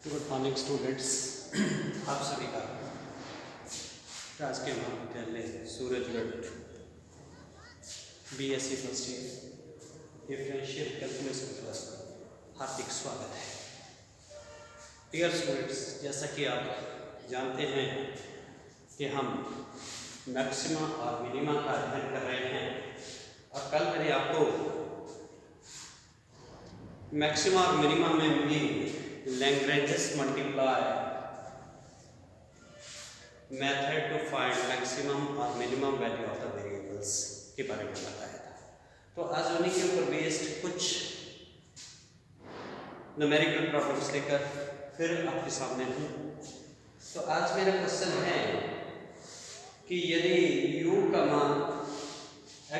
Good morning students. आप सभी का राजकीय महाविद्यालय Surajgarh BSc first year differential calculus class में हार्दिक स्वागत है। डियर स्टूडेंट्स, जैसा कि आप जानते हैं कि हम मैक्सिमा और मिनिमा का अध्ययन कर रहे हैं और कल मैंने आपको मैक्सिमा और मिनिमा में भी Lagrange's multiply method to find maximum or minimum value of the variables के बारे में बताया था। तो आज उन्हीं के ऊपर बेस्ड कुछ न्यूमेरिकल प्रॉब्लम्स लेकर फिर आपके सामने हूँ। तो आज मेरा क्वेश्चन है कि यदि u का मान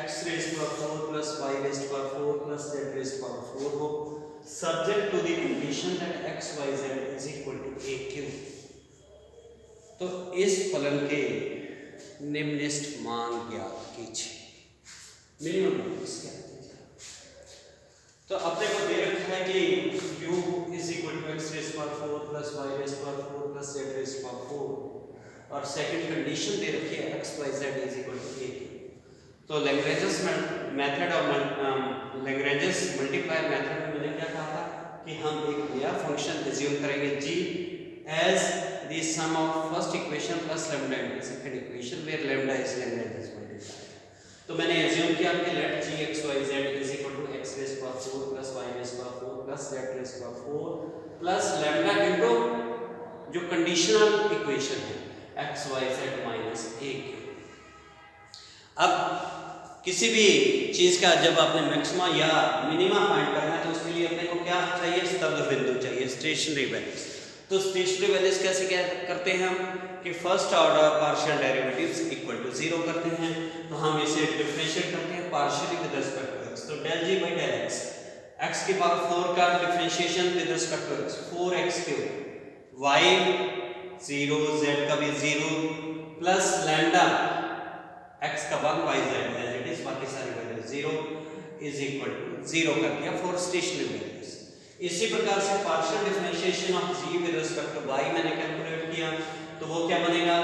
x raised to power 4 plus y raised to power 4 plus z raised to power 4 हो, subject to the condition that x y z is equal to a q, तो इस फलन के निम्नलिखित मान ज्ञात कीजिए। मिनिमम वैल्यूज ज्ञात कीजिए। तो अपने को दे रखा है कि u is equal to x raised to power 4 plus y raised to power 4 plus z raised to power 4 और सेकंड कंडीशन दे रखी है x y z is equal to a q। तो Lagrange's मेथड और Lagrange's मल्टीप्लायर मेथड में मैंने क्या कहा था कि हम एक नया फंक्शन एज्यूम करेंगे g as the sum of first equation plus lambda into second equation where lambda is Lagrange's multiplier। तो मैंने एज्यूम किया कि let g x y z is equal to x raised to power 4 plus y raised to power 4 plus z raised to power 4 plus lambda into जो conditional equation है x y z minus a q। अब किसी भी चीज का जब आपने maxima या मिनिमा फाइंड करना है तो उसके लिए अपने को क्या चाहिए, स्तब्ध बिंदु चाहिए, स्टेशनरी वैल्यूज। तो स्टेशनरी वैल्यूज कैसे क्या करते हैं हम कि first order partial derivatives equal to 0 करते हैं। तो हम इसे डिफरेंशिएट करते हैं partially with respect to x। तो del g by del x, x की पावर 4 का differentiation with respect to x 4x cube, y 0, z का भी 0 प्लस लैम्डा x का 1 y z as it is, बाकी सारी वैल्यू 0 इज इक्वल टू 0 कर दिया फॉर स्टेशनरी वैल्यूज। इसी प्रकार से partial differentiation of g with respect to y मैंने कैलकुलेट किया तो वो क्या बनेगा,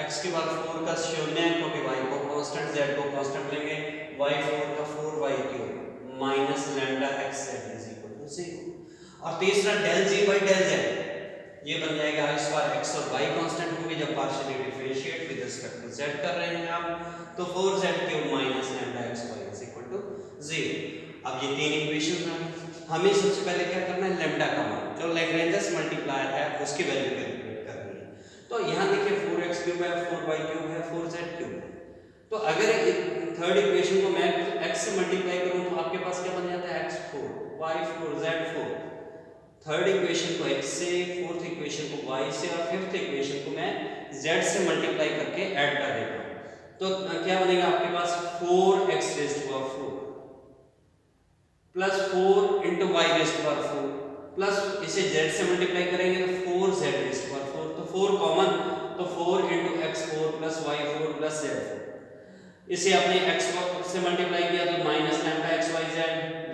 x की पावर 4 का 0 क्योंकि y को कांस्टेंट z को कांस्टेंट लेंगे, y 4 का 4y cube minus lambda x z is equal to 0। और तीसरा del g by del z, ये बन जाएगा इस बार x और y कांस्टेंट होंगे जब partially differentiate with respect to z कर रहे हैं आप, तो 4z cube minus lambda xy is equal to 0। अब ये तीन इक्वेशन आ गई। हमें सबसे पहले क्या करना है, लैम्डा का मान जो लैग्रेंजेस मल्टीप्लायर है उसकी वैल्यू कैलकुलेट करनी है। तो यहाँ देखिए 4x क्यूब है, 4y क्यूब है, 4z क्यूब है। तो अगर थर्ड इक्वेशन को मैं x से मल्टीप्लाई करूं तो आपके पास क्या बन जाता है, x4 y4 z4। Third equation को x से, फोर्थ इक्वेशन को y से और फिफ्थ इक्वेशन को मैं z से मल्टीप्लाई करके ऐड कर देता हूं। तो क्या बनेगा आपके पास 4x raised to power 4 plus 4 into y raised to power 4 plus इसे z से मल्टीप्लाई करेंगे तो 4z raised to power 4, तो 4 कॉमन, तो 4 into x4 plus y4 plus z4। इसे आपने x से मल्टीप्लाई किया तो माइनस लैम्डा xyz,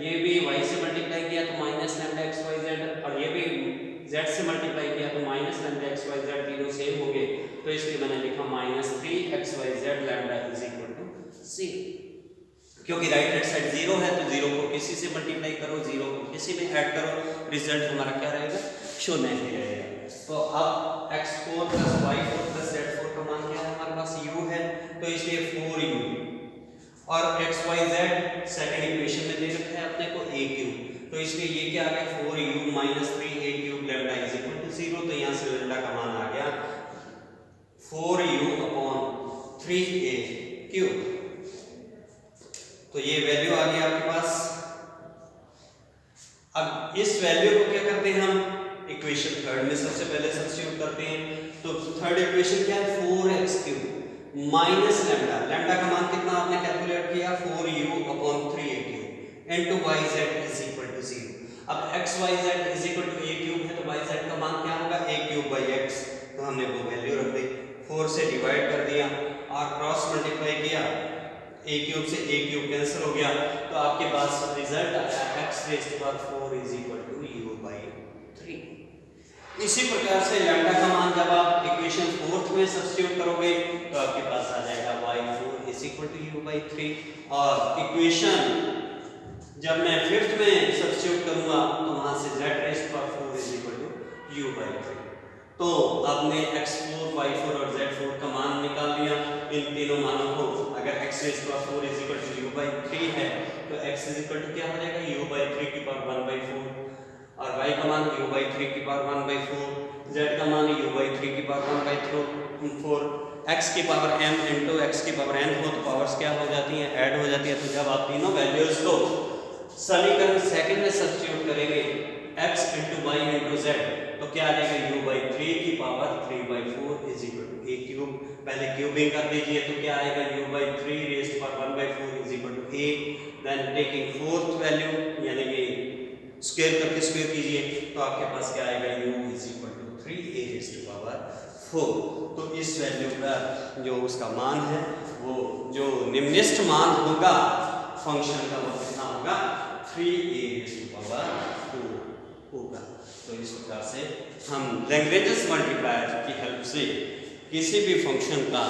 ये भी y से मल्टीप्लाई किया तो माइनस लैम्डा xyz और ये भी z से मल्टीप्लाई किया तो माइनस लैम्डा xyz, तीनों सेम हो गए तो इसलिए मैंने लिखा minus 3xyz lambda is equal to 0। क्योंकि राइट हैंड साइड 0 है तो 0 को किसी से मल्टीप्लाई करो, 0 को किसी में ऐड करो, रिजल्ट हमारा क्या रहेगा, 0 ही रहेगा। तो अब x4 plus y4 plus z4 का मान क्या है, हमारे पास u है तो इसलिए 4u और xyz सेकंड इक्वेशन में दे रखा है अपने को a क्यूब, तो इसलिए ये क्या आ गया 4u minus 3a cube lambda is equal to 0। तो यहाँ से लैम्डा का मान आ गया 4u upon 3a क्यूब। तो ये वैल्यू आ गई आपके पास। अब इस वैल्यू को क्या करते हैं हम, इक्वेशन थर्ड में सबसे पहले सब्स्टिट्यूट करते हैं। तो थर्ड इक्वेशन क्या है, 4x cube minus lambda, lambda का मान कितना आपने कैलकुलेट किया 4u upon 3a cube into yz is equal to 0। अब xyz is equal to a cube है तो yz का मान क्या होगा, a क्यूब बाई x, तो हमने वो वैल्यू रख दी, 4 से डिवाइड कर दिया और क्रॉस मल्टीप्लाई किया, a क्यूब से a क्यूब कैंसिल हो गया तो आपके पास रिजल्ट आया x raised to power 4 is equal to u by 3। इसी प्रकार से लैम्डा का मान जब आप इक्वेशन 4th में सब्स्टिट्यूट करोगे तो आपके पास आ जाएगा y4 is equal to u/3 और इक्वेशन जब मैं 5th में सब्स्टिट्यूट करूंगा तो वहां से z⁴ is equal to u/3। तो आपने x4, y4 और z4 का मान निकाल लिया। इन तीनों मानों को अगर x⁴ is equal to u/3 है तो x इज इक्वल टू क्या हो जाएगा u/3 की पावर 1/4 और y का मान u/3 की पावर 1/4, z का मान u/3 की पावर 1/4, x की पावर m इंटू x की पावर n हो तो पावर्स क्या हो जाती हैं, ऐड हो जाती है। तो जब आप तीनों वैल्यूज को समीकरण सेकंड में सब्स्टिट्यूट करेंगे x into y into z तो क्या आ जाएगा u/3 की power 3/4 is equal to a cube. पहले क्यूबिंग कर दीजिए तो क्या आएगा u/3 raise to power 1/4 is equal to a। Then taking fourth value यानी कि स्क्वायर करके स्क्वायर कीजिए तो आपके पास क्या आएगा u is equal to 3a raise to power 4। तो इस वैल्यू का जो उसका मान है वो जो निम्नलिखित मान होगा फंक्शन का वो कितना होगा 3a रेज़ टू पावर 4 होगा। तो इस प्रकार से हम लैग्रेंज मल्टीप्लायर की हेल्प से किसी भी फंक्शन का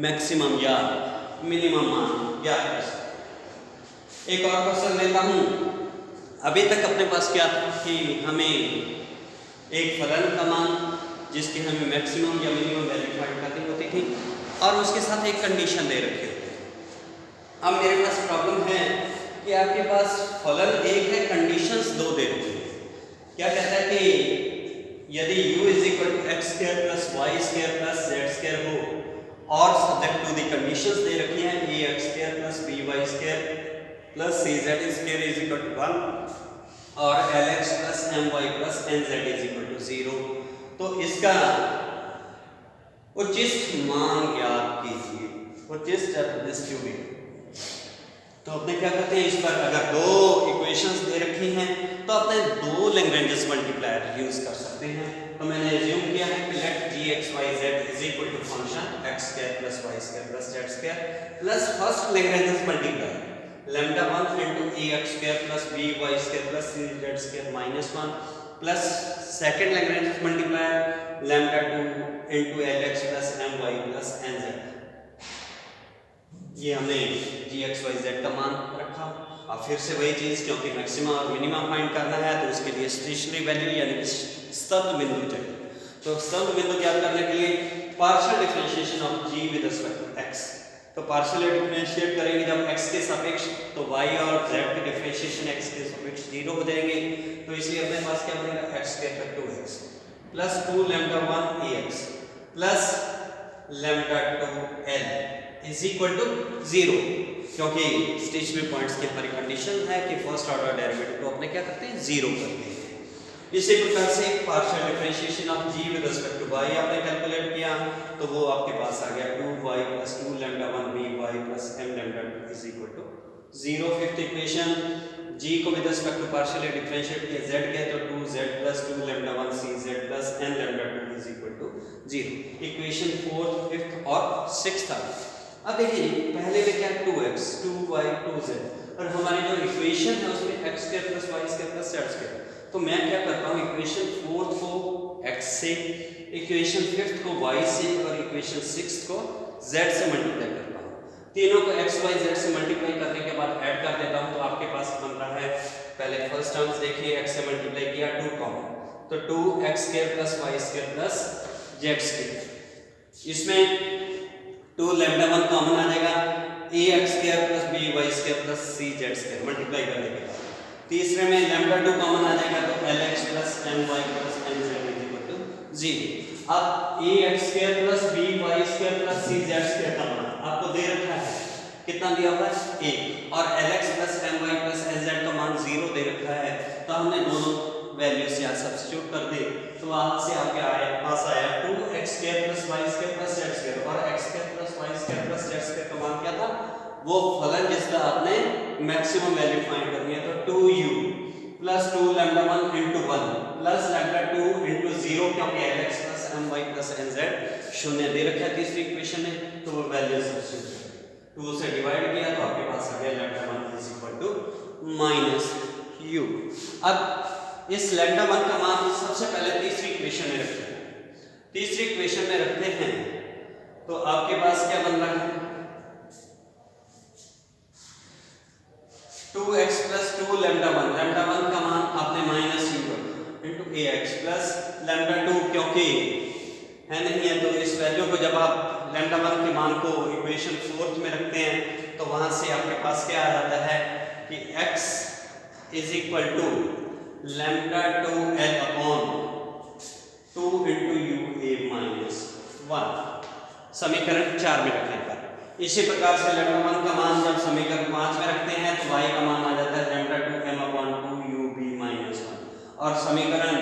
मैक्सिमम या मिनिमम मान ज्ञात कर सकते हैं। एक और क्वेश्चन लेता हूँ। अभी तक अपने पास क्या था कि हमें एक फलन का मान जिसकी हमें मैक्सिमम या मिनिमम वैल्यू फाइंड करनी होती थी और उसके साथ एक कंडीशन दे रखी होती है। अब मेरे पास प्रॉब्लम है कि आपके पास फलन एक है, कंडीशंस दो दे रखी है। क्या कहता है कि यदि u is equal to x² plus y² plus z² हो और सब्जेक्ट टू द कंडीशंस दे रखी हैं ax² plus by² plus cz² is equal to 1 और lx plus my plus nz is equal to 0 तो इसका उचित मान ज्ञात कीजिए। उचित डिस्ट्रीब्यूशन तो अपने क्या करते हैं, इस पर अगर दो इक्वेशंस दे रखी हैं तो अपने दो लैग्रेंज मल्टीप्लायर यूज कर सकते हैं। तो मैंने एज्यूम किया है कि let g(x,y,z) is equal to function x² plus y² plus z² plus first Lagrange multiplier λ1 into ax² plus by² plus cz² minus 1 plus second Lagrange multiplier λ2 into lx plus my plus nz। ये हमने gx,y,z का मान रखा। अब फिर से वही चीज, क्योंकि मैक्सिमा और मिनिमा फाइंड करना है तो उसके लिए स्टेशनरी वैल्यू यानी कि स्तंभ बिंदु चाहिए। तो स्तंभ बिंदु ज्ञात करने के लिए partial differentiation of g with respect to x। तो पार्शियल डिफरेंशिएट करेंगे जब x के सापेक्ष तो y और z के डिफरेंशिएशन x के सापेक्ष 0 हो जाएंगे। तो इसलिए अपने पास क्या बनेगा x के equal to x plus 2 λ1 ax plus λ2 l is equal to 0, क्योंकि स्टेशनरी पॉइंट्स की हमारी कंडीशन है कि फर्स्ट ऑर्डर डेरिवेटिव को अपने क्या करते हैं 0 करते हैं। इसी प्रकार से partial differentiation of g with respect to y आपने कैलकुलेट किया तो वो आपके पास आ गया 2y plus 2 λ1 by plus m λ2 is equal to 0। Fifth equation g को with respect to partially differentiate किया z के तो 2z plus 2 λ1 cz plus n λ2 is equal to 0। Equation fourth, fifth और सिक्स्थ। अब देखिए पहले में क्या 2x 2y 2z और हमारी जो इक्वेशन है उसमें x² plus y² plus z²। तो मैं क्या करता हूँ इक्वेशन फोर्थ को x से, इक्वेशन फिफ्थ को y से और इक्वेशन सिक्स्थ को z से मल्टीप्लाई करता हूँ। तीनों को x y z से मल्टीप्लाई करने के बाद ऐड कर देता हूँ तो आपके पास बन रहा है, पहले फर्स्ट टर्म्स देखिए x से मल्टीप्लाई किया 2 कॉमन तो 2x² plus y² plus z²। इसमें 2 λ1 कॉमन आ जाएगा ax² plus by² plus cz² multiply करने के बाद। तीसरे में λ2 कॉमन आ जाएगा तो lx plus my plus nz is equal to 0। अब ax² plus by² plus cz² का मान आपको दे रखा है, कितना दिया हुआ है 1 और lx plus my plus nz का मान 0 दे रखा है। तो हमने दोनों वैल्यूज यहाँ सब्स्टिट्यूट कर दे तो वहां से आपके पास आया 2x² plus y² plus z² और x² plus y² plus z² का मान क्या था, वो फलन जिसका आपने मैक्सिमम वैल्यू फाइंड करनी है। तो 2u plus 2 λ1 into 1 plus λ2 into 0 क्योंकि lx plus my plus nz शून्य दे रखा है तीसरी इक्वेशन में तो वो वैल्यू सब्स्टिट्यूट 2 से डिवाइड किया तो आपके पास आ गया λ1 इज इक्वल टू -u। अब इस लैम्डा 1 का मान सबसे पहले तीसरी इक्वेशन में रखते हैं। तीसरी इक्वेशन में रखते हैं तो आपके पास क्या बन रहा है, 2x प्लस 2 लैम्डा 1 का मान आपने माइनस यू रखा इंटू ए एक्स प्लस लैम्डा 2, क्योंकि है नहीं है तो इस वैल्यू को जब आप लैम्डा 1 के मान को इक्वेशन 4th में रखते हैं तो वहां से आपके पास क्या आ जाता है कि x is equal to lambda 2l upon 2 into u a minus 1 समीकरण 4 में रखने पर। इसी प्रकार से लैम्डा 1 का मान जब समीकरण 5 में रखते हैं तो y का मान आ जाता है lambda 2m upon 2 u b minus 1 और समीकरण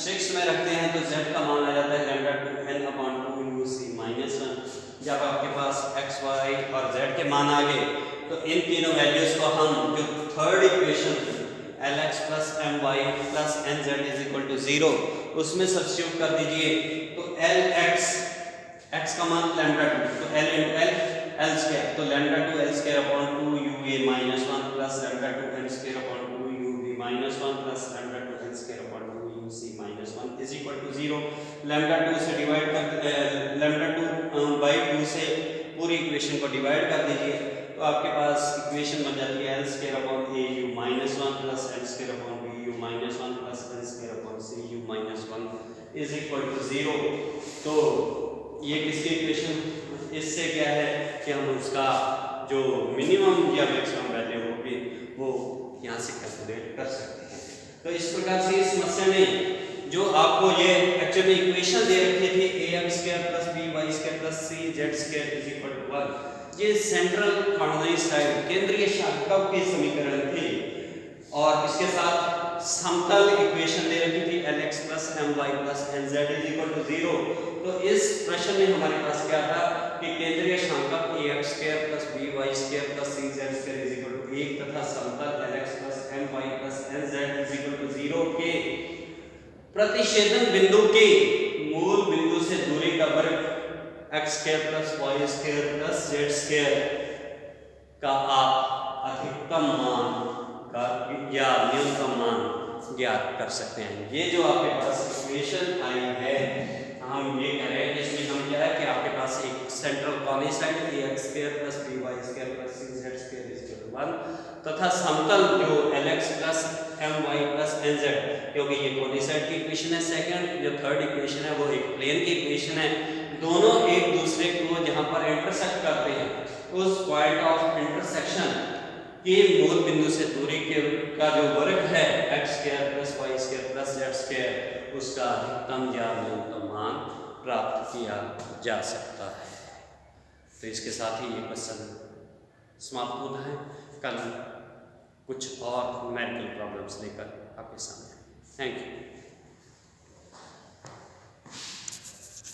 6 में रखते हैं तो z का मान आ जाता है lambda 2n upon 2 u c minus 1। जब आपके पास x y और z के मान आ गए तो इन तीनों वैल्यूज को हम जो third equation lx plus my plus nz is equal to 0 उसमें सब्स्टिट्यूट कर दीजिए तो lx x का मान लैम्डा 2 तो l इंटू l स्क्वायर तो lambda 2 l square upon 2 u a minus 1 plus lambda 2 n square upon 2 u b minus 1 plus lambda 2 n square upon 2 u c minus 1 is equal to 0। Lambda 2 से divide कर lambda 2 by 2 से पूरी equation को divide कर दीजिए तो आपके पास equation बन जाती है l square upon a u minus 1 plus l square upon b u minus 1 plus n square upon c u minus 1 is equal to 0। तो ये किसकी इक्वेशन, इससे क्या है कि हम उसका जो मिनिमम या मैक्सिमम वैल्यू होगी वो यहाँ से कैलकुलेट कर सकते हैं। तो इस प्रकार से इस समस्या में जो आपको ये एक्चुअली इक्वेशन दे रखी थी ax square plus by square plus cz square is equal to 1, ये सेंट्रल कॉर्डिनेट केंद्रीय शाखा के समीकरण थे और इसके साथ समतल इक्वेशन दे रखी थी lx plus my plus nz is equal to 0। तो इस प्रश्न में हमारे पास क्या था कि केंद्रीय शाखा ax square plus by square plus cz square is equal to 1 तथा समतल lx plus my plus nz is equal to 0 के प्रतिच्छेदन बिंदु के मूल बिंदु से दूरी का वर्ग x square plus y square plus z square का आप अधिकतम मान का या न्यूनतम मान ज्ञात कर सकते हैं। ये जो आपके पास इक्वेशन आई है हम ये कह रहे हैं कि इसमें हम क्या है कि आपके पास एक central coordinate ax square plus by square plus cz square is equal to 1 तथा समतल जो lx plus my plus nz, क्योंकि ये कॉर्डिनेट की इक्वेशन है। सेकंड जो थर्ड इक्वेशन है वो एक प्लेन की इक्वेशन है, दोनों एक दूसरे को जहां पर इंटरसेक्ट करते हैं उस पॉइंट ऑफ इंटरसेक्शन के मूल बिंदु से दूरी के का जो वर्ग है x square plus y square plus z square उसका अधिकतम या न्यूनतम मान प्राप्त किया जा सकता है। तो इसके साथ ही ये क्वेश्चन समाप्त होता है। कल कुछ और न्यूमेरिकल प्रॉब्लम्स लेकर आपके सामने। Thank you.